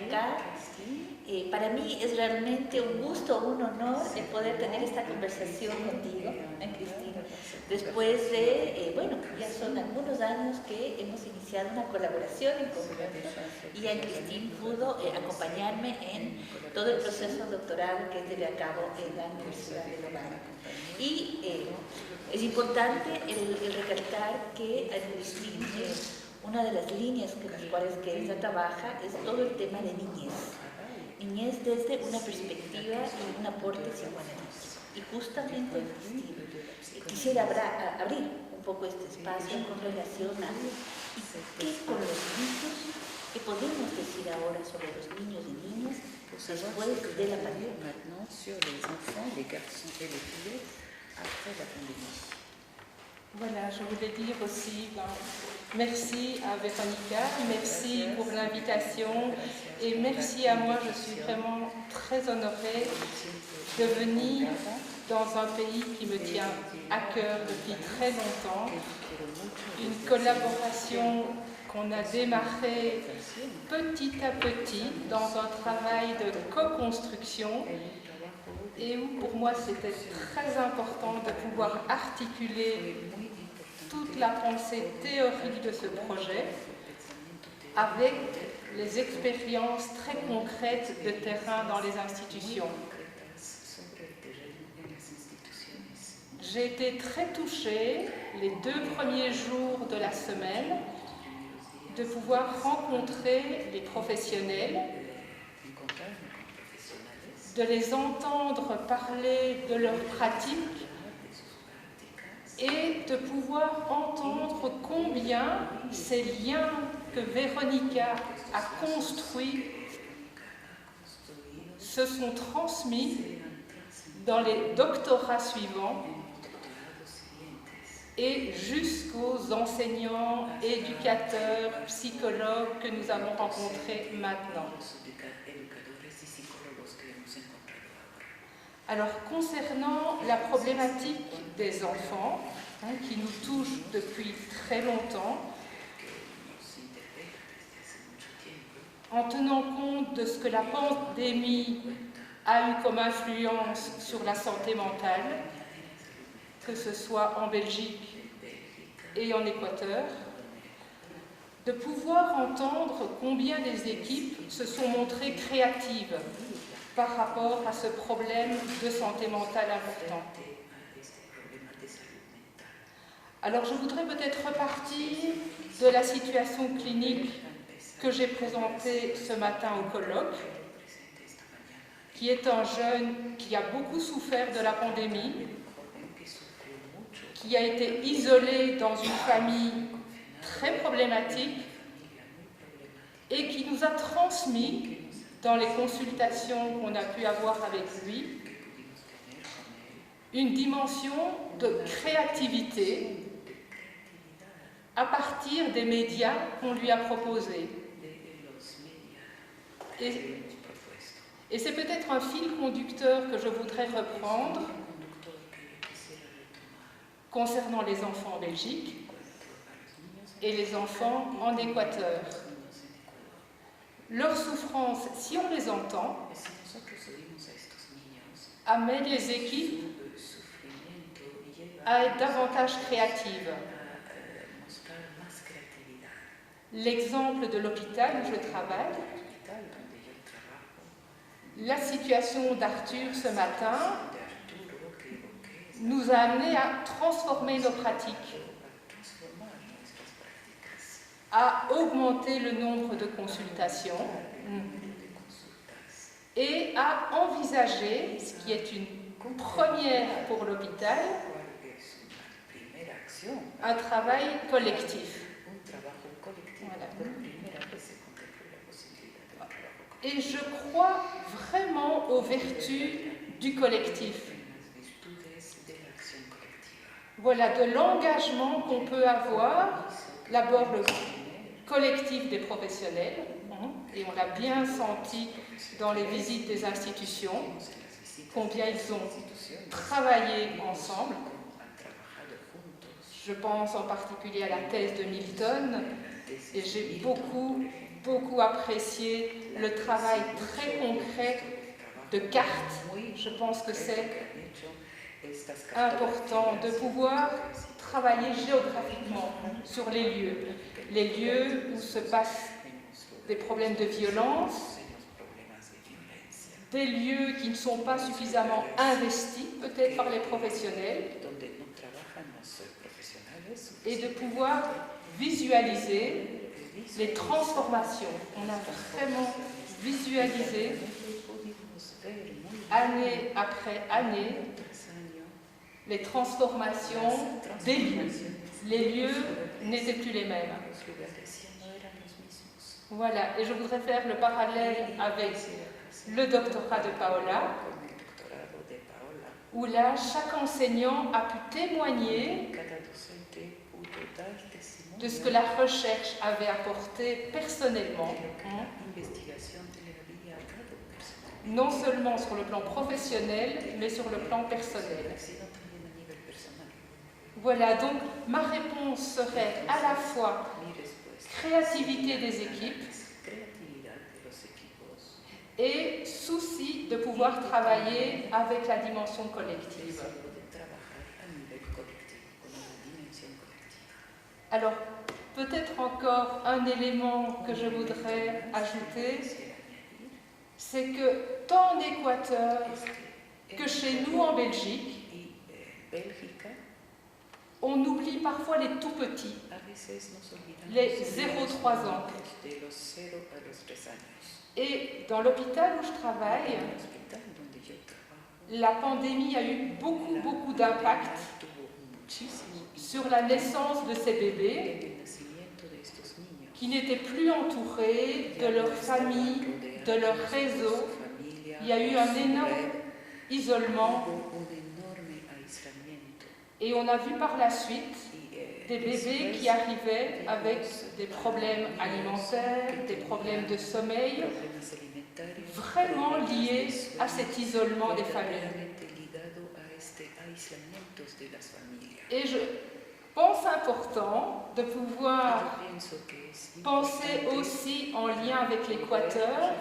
acá. Para mí es realmente un gusto, un honor el poder tener esta conversación contigo, Cristina, después de, bueno, ya son algunos años que hemos iniciado una colaboración en conjunto y Cristina pudo acompañarme en todo el proceso doctoral que llevé a cabo en la Universidad de Lovaina. Y es importante el recalcar que Cristina, una de las líneas con las cuales que ella trabaja es todo el tema de niñez. Niñez desde una perspectiva y un aporte psicoanalítico. Y justamente, Cristina, quisiera abrir un poco este espacio con relación a qué con los niños, qué podemos decir ahora sobre los niños y niñas después de la pandemia. Voilà, je voulais dire aussi merci à Véronica, merci pour l'invitation et merci à moi, je suis vraiment très honorée de venir dans un pays qui me tient à cœur depuis très longtemps, une collaboration qu'on a démarrée petit à petit dans un travail de co-construction et où pour moi c'était très important de pouvoir articuler toute la pensée théorique de ce projet avec les expériences très concrètes de terrain dans les institutions. J'ai été très touchée les 2 premiers jours de la semaine de pouvoir rencontrer les professionnels, de les entendre parler de leurs pratiques et de pouvoir entendre combien ces liens que Véronica a construits se sont transmis dans les doctorats suivants et jusqu'aux enseignants, éducateurs, psychologues que nous avons rencontrés maintenant. Alors, concernant la problématique des enfants, qui nous touche depuis très longtemps, en tenant compte de ce que la pandémie a eu comme influence sur la santé mentale, que ce soit en Belgique et en Équateur, de pouvoir entendre combien les équipes se sont montrées créatives par rapport à ce problème de santé mentale important. Alors je voudrais peut-être repartir de la situation clinique que j'ai présentée ce matin au colloque, qui est un jeune qui a beaucoup souffert de la pandémie, qui a été isolé dans une famille très problématique et qui nous a transmis dans les consultations qu'on a pu avoir avec lui, une dimension de créativité à partir des médias qu'on lui a proposés. Et c'est peut-être un fil conducteur que je voudrais reprendre concernant les enfants en Belgique et les enfants en Équateur. Leurs souffrances, si on les entend, amènent les équipes à être davantage créatives. L'exemple de l'hôpital où je travaille, la situation d'Arthur ce matin nous a amené à transformer nos pratiques, à augmenter le nombre de consultations et à envisager, ce qui est une première pour l'hôpital, un travail collectif. Voilà. Et je crois vraiment aux vertus du collectif. Voilà, de l'engagement qu'on peut avoir, d'abord le collectif des professionnels, et on l'a bien senti dans les visites des institutions, combien ils ont travaillé ensemble. Je pense en particulier à la thèse de Milton, et j'ai beaucoup beaucoup apprécié le travail très concret de cartes. Je pense que c'est important de pouvoir travailler géographiquement sur les lieux où se passent des problèmes de violence, des lieux qui ne sont pas suffisamment investis, peut-être par les professionnels, et de pouvoir visualiser les transformations. On a vraiment visualisé, année après année, les transformations des lieux. Les lieux n'étaient plus les mêmes. Voilà, et je voudrais faire le parallèle avec le doctorat de Paola, où là, chaque enseignant a pu témoigner de ce que la recherche avait apporté personnellement, non seulement sur le plan professionnel, mais sur le plan personnel. Voilà, donc ma réponse serait à la fois créativité des équipes et souci de pouvoir travailler avec la dimension collective. Alors, peut-être encore un élément que je voudrais ajouter, c'est que tant en Équateur que chez nous en Belgique, on oublie parfois les tout petits, les 0-3 ans. Et dans l'hôpital où je travaille, la pandémie a eu beaucoup d'impact sur la naissance de ces bébés qui n'étaient plus entourés de leur famille, de leur réseau. Il y a eu un énorme isolement et on a vu par la suite des bébés qui arrivaient avec des problèmes alimentaires, des problèmes de sommeil, vraiment liés à cet isolement des familles. Et je pense important de pouvoir penser aussi en lien avec l'Équateur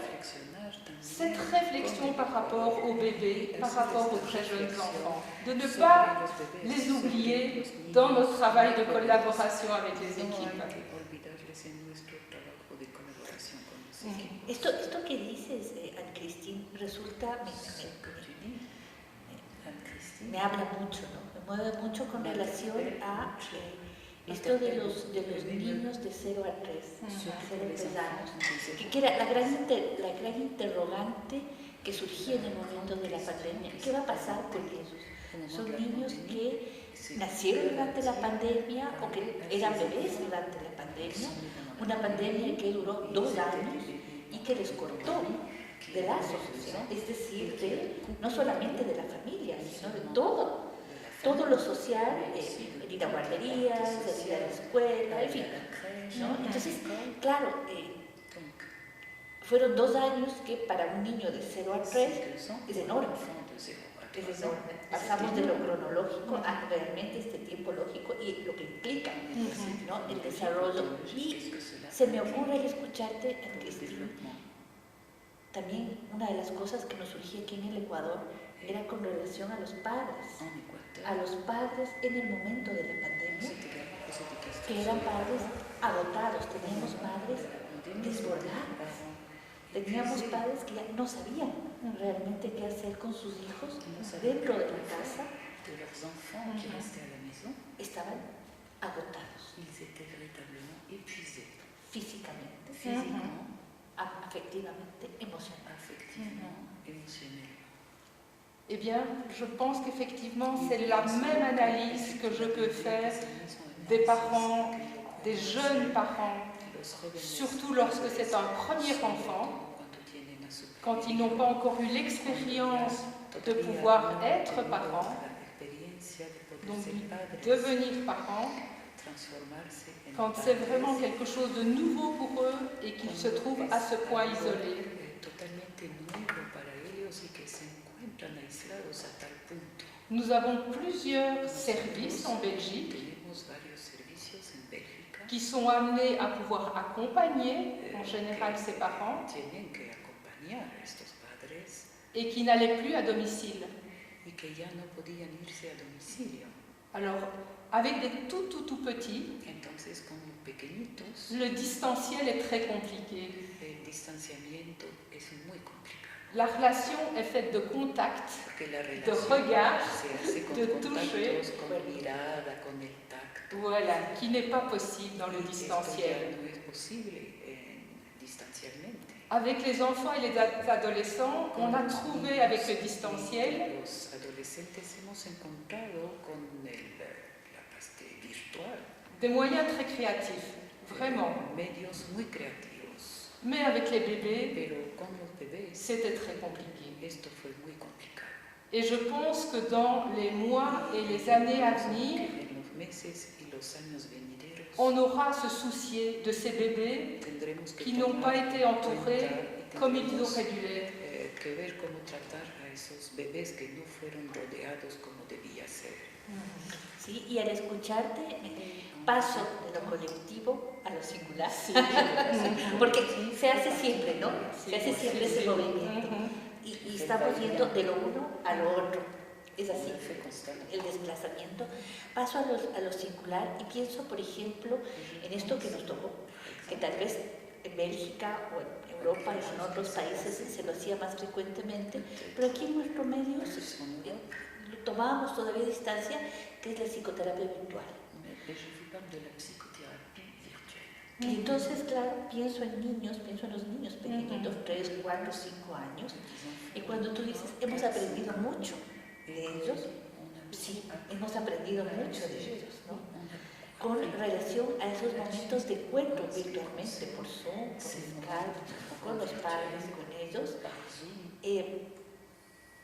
cette réflexion par rapport aux bébés, par rapport aux très jeunes enfants, de ne pas les oublier dans notre travail de collaboration avec les équipes. Esto que dices, Anne-Christine, resulta, me habla mucho, ¿no? Me mueve mucho con relación a esto de los niños de 0 a 3, a 3 años, que era la gran interrogante que surgía en el momento de la pandemia. ¿Qué va a pasar con ellos? Son niños que nacieron durante la pandemia o que eran bebés durante la pandemia, una pandemia que duró 2 años y que les cortó de lazos, ¿no? Es decir, no solamente de la familia, sino de todo lo social, el ir a guarderías, el ir a la escuela, en fin, ¿no? Entonces, claro, fueron 2 años que para un niño de 0 a 3 es enorme. Pasamos de lo cronológico a realmente este tiempo lógico y lo que implica, ¿no? El desarrollo. Y se me ocurre al escucharte, Cristina, también una de las cosas que nos surgía aquí en el Ecuador era con relación a los padres en el momento de la pandemia, que eran padres agotados, teníamos padres desbordados, teníamos padres que ya no sabían realmente qué hacer con sus hijos dentro de la casa, estaban agotados, físicamente, afectivamente, emocionalmente. Eh bien, je pense qu'effectivement, c'est la même analyse que je peux faire des parents, des jeunes parents, surtout lorsque c'est un premier enfant, quand ils n'ont pas encore eu l'expérience de pouvoir être parents, donc devenir parents, quand c'est vraiment quelque chose de nouveau pour eux et qu'ils se trouvent à ce point isolés. Nous avons plusieurs services en Belgique qui sont amenés à pouvoir accompagner en général ces parents tienen que acompañar a estos padres et qui n'allaient plus à domicile. y que ya no podían irse a domicilio. Alors, avec des tout petits, Entonces, con pequeñitos, le distanciel est très compliqué. el distanciamiento es muy complicado. La relation est faite de contact, Porque la de relación regard, se hace con de contactos, toucher. con mirada, con el tacto. Voilà, qui n'est pas possible dans le Y esto distanciel. ya no es posible distancialmente. Avec les enfants et les adolescents, on a trouvé avec le distanciel Los adolescentes hemos encontrado con la parte virtual des moyens très créatifs, vraiment. medios muy creativos. Mais avec les bébés, Pero con los bebés c'était très compliqué. esto fue muy complicado. Et je pense que dans les mois et les années à venir, En los meses y los años venideros on aura à se soucier de ces bébés tendremos que qui n'ont pas été entourés comme ils auraient dû l'être. que ver cómo tratar a esos bebés que no fueron rodeados como debía ser. ¿Sí? Y al escucharte, paso de lo colectivo a lo singular. Sí. Porque se hace siempre, ¿no? Se hace siempre ese movimiento. Mhm. Y estamos yendo de lo uno a lo otro. Es así, Fue constante. el desplazamiento. Paso a lo singular y pienso, por ejemplo, en esto que nos tocó, que tal vez en Bélgica o en Europa y en otros países se lo hacía más frecuentemente, pero aquí en nuestro medio tomábamos todavía distancia, que es la psicoterapia virtual. Je vous parle de la psychothérapie virtuelle. Y entonces, claro, pienso en los niños pequeñitos, 3, 4, 5 años, y cuando tú dices, hemos aprendido mucho de ellos, sí, hemos aprendido mucho de ellos, ¿no? Con relación a esos momentos de encuentro virtualmente, por Zoom, por Skype, con los padres, con ellos,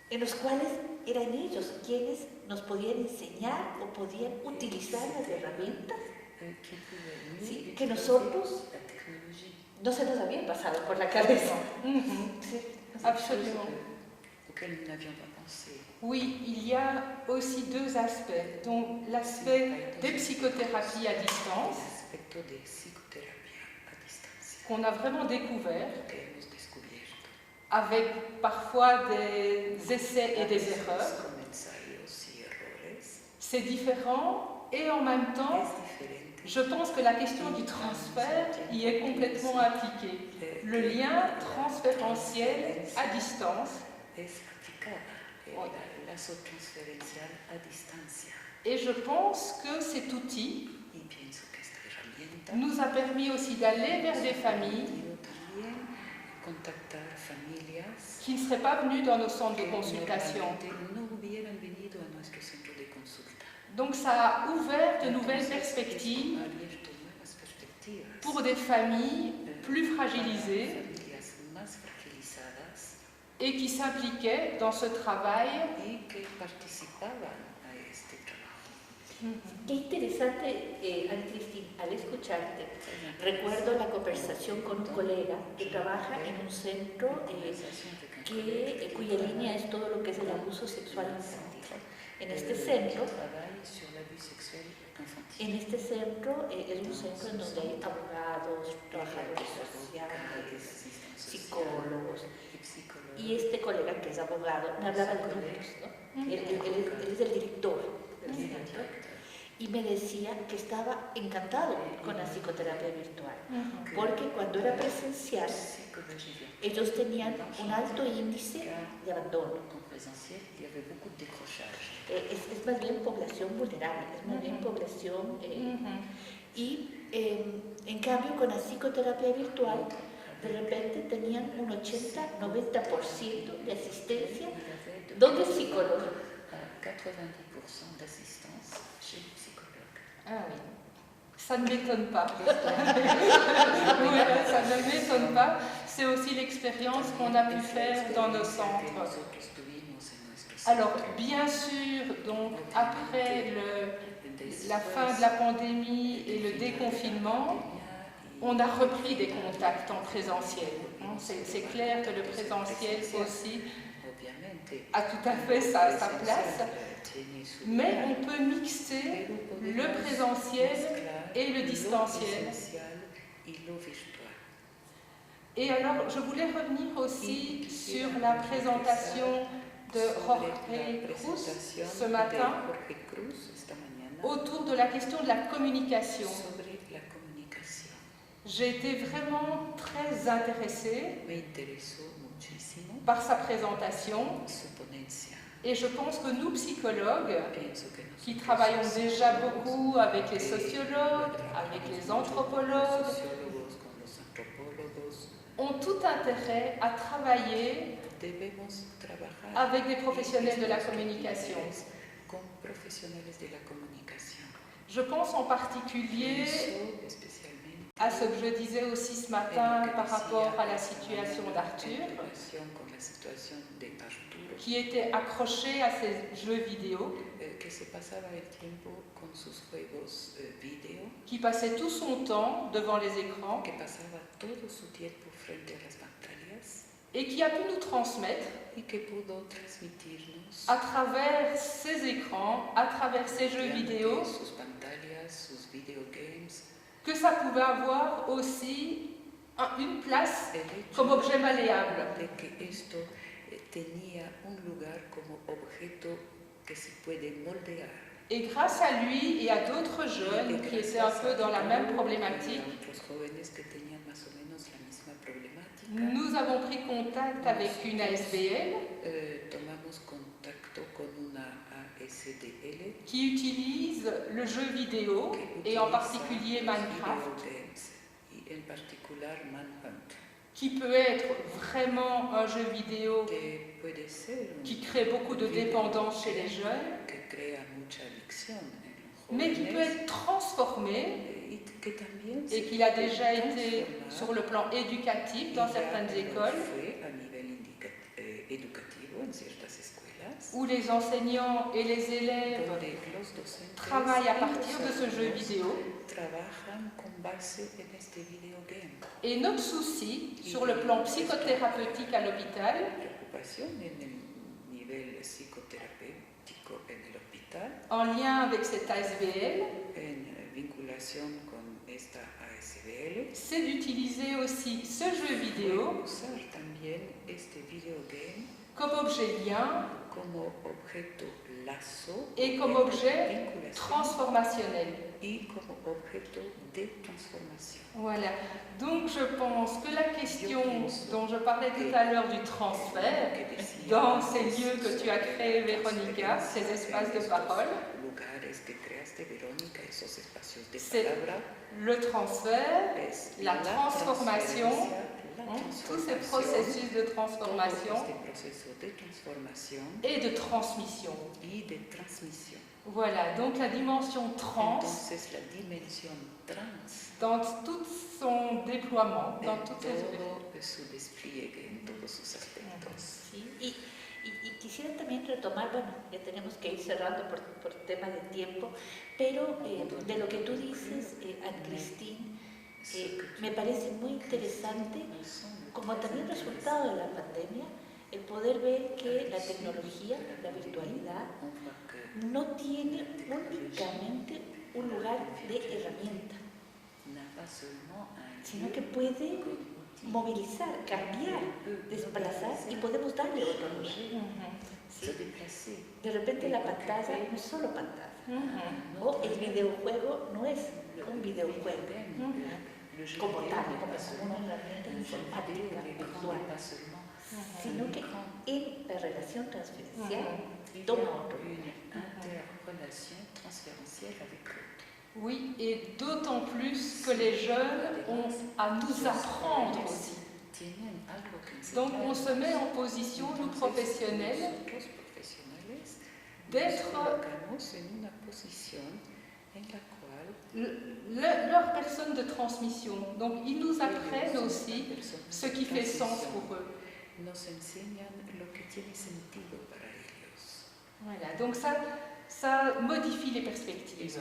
en los cuales eran ellos quienes nos podían enseñar o podían utilizar las herramientas, ¿sí?, que nosotros no se nos habían pasado por la cabeza. Sí, absolument. Auquel nous n'avions pas pensé. Oui, il y a aussi deux aspects, dont l'aspect des psychothérapies à distance, L'aspecto de psicoterapia a distancia qu'on a vraiment découvert, que hemos descubierto. avec parfois des essais et des erreurs. Con ensayos y errores. C'est différent et en même temps, Es diferente. je pense que la question du transfert y est complètement appliquée. Le lien transférentiel à distance. Es aplicada el lazo transferencial a distancia. Et je pense que cet outil Y pienso que esta herramienta nous a permis aussi d'aller vers des familles permitido también contactar familias qui ne seraient pas venues dans nos centres de que consultation. normalmente no hubieran venido a nuestro centro de consulta. Donc ça a ouvert de nouvelles Entonces, perspectives esto ha abierto nuevas perspectivas pour des familles plus fragilisées familias más fragilizadas et qui s'impliquaient dans ce travail. y que participaban a este trabajo. Qué interesante, Anne-Christine, al escucharte, recuerdo la conversación con un colega que trabaja en un centro cuya línea es todo lo que es el abuso sexual infantil. En este centro es un centro en donde hay abogados, trabajadores sociales, psicólogos, y este colega que es abogado me hablaba de grupos, ¿no? Él es el director del centro y me decía que estaba encantado con la psicoterapia virtual, porque cuando era presencial ellos tenían un alto índice de abandono. Es más bien población vulnerable, es más bien población y en cambio con la psicoterapia virtual de repente tenían un 80-90% de asistencia donde el psicólogo. 90% d'assistance chez le psychologue. Ah oui, ça ne m'étonne pas. Oui, ça ne m'étonne pas. C'est aussi l'expérience qu'on a pu faire dans nos centres. Alors, bien sûr, donc, après la fin de la pandémie et le déconfinement, on a repris des contacts en présentiel. C'est clair que le présentiel aussi a tout à fait sa place, mais on peut mixer le présentiel et le lo distanciel. esencial y lo virtual. Et alors, je voulais revenir aussi sur la présentation de Jorge Cruz ce matin Jorge Cruz esta mañana autour de la question de la communication. sobre la comunicación. J'ai été vraiment très intéressée Me interesó muchísimo par sa présentation su ponencia. et je pense que nous, psychologues, Pienso que qui nosotros, travaillons déjà psicólogos, beaucoup avec les que sociologues, trabajamos avec les mucho con los anthropologues, sociólogos, con los antropólogos, ont tout intérêt à travailler debemos trabajar avec des professionnels de la communication. con profesionales de la comunicación. Je pense en particulier Pienso especialmente à ce que je disais aussi ce matin par rapport à la situation d'Arthur, en relación con la situación de Arturo, qui était accroché à ses jeux vidéo, que se pasaba el tiempo con sus juegos video, qui passait tout son temps devant les écrans que pasaba todo su tiempo frente a las pantallas et qui a pu nous transmettre y que pudo transmitirnos à travers ces écrans, à travers ces jeux vidéo, mediante sus pantallas, sus videogames, que ça pouvait avoir aussi une place el hecho comme objet malléable. de que esto tenía un lugar como objeto que se puede moldear. Et grâce à lui et à d'autres jeunes qui étaient un peu dans la même problématique, Otros jóvenes que tenían más o menos la misma problemática, nous avons pris contact avec une ASBL tomamos contacto con una ASDL qui utilise le jeu vidéo que et en utiliza particulier los Minecraft, videogames y en particular Manhunt, qui peut être vraiment un jeu vidéo que puede ser un qui crée beaucoup de dépendance chez les jeunes, que crea mucha adicción en los mais qui peut jóvenes être transformé y que también et qu'il a déjà été sur le plan éducatif dans certaines écoles, fue a nivel educativo en ciertas escuelas où les enseignants et les élèves donde los docentes travaillent à y partir de los ce jeu alumnos vidéo. trabajan con base en este videogame. Et notre souci, sur le plan psychothérapeutique à l'hôpital, Preocupación en el nivel psicoterapéutico en el hospital, en lien avec cette ASBL, en vinculación con esta ASBL, c'est d'utiliser aussi ce jeu vidéo usar también este videogame comme objet lien como objeto lazo et comme objet vinculación transformationnel. y como objeto de transformación. Voilà. Donc je pense que la question dont je parlais tout à l'heure du transfert, dans ces lieux que tu as créés, Véronica, ces espaces de parole, Lugares que creaste, Verónica, esos espacios de c'est palabra, le transfert, es la transformation, transferencia, tous ces processus de transformation todo este proceso de transformación et de transmission. y de transmisión. Voilà, donc la dimension trans, Entonces la dimensión trans dans tout son déploiement, dans en toutes ses... todo su despliegue, en todos sus aspectos. Sí, y quisiera también retomar, bueno, ya tenemos que ir cerrando por tema de tiempo, pero de lo que tú dices, Anne-Christine, me parece muy interesante, como también resultado de la pandemia, el poder ver que la tecnología, la virtualidad, no tiene únicamente un lugar de herramienta, sino que puede movilizar, cambiar, desplazar y podemos darle otro lugar. ¿Sí? De repente la pantalla no es solo pantalla, o el videojuego no es un videojuego como tal, como una herramienta informática virtual, sino que en la relación transferencial toma otro lugar. Oui, et d'autant plus que les jeunes ont à nous apprendre aussi. Donc on se met en position, nous professionnels, d'être leur personne de transmission. Donc ils nous apprennent aussi ce qui fait sens pour eux. Voilà, donc ça modifie les perspectives.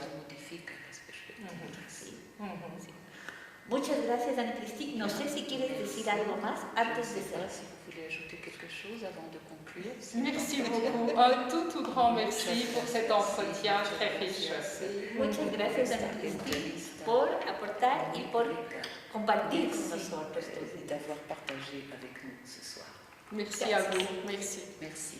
Muchas gracias, Anne-Christine. No sé si quieres decir algo más antes de cerrar. quelque chose avant de conclure? Merci beaucoup. Un tout grand merci pour cet entretien très riche. Muchas gracias a Cristina por aportar y por compartir con nosotros. Et d'avoir partagé avec nous ce soir. Merci à vous. Merci. Merci.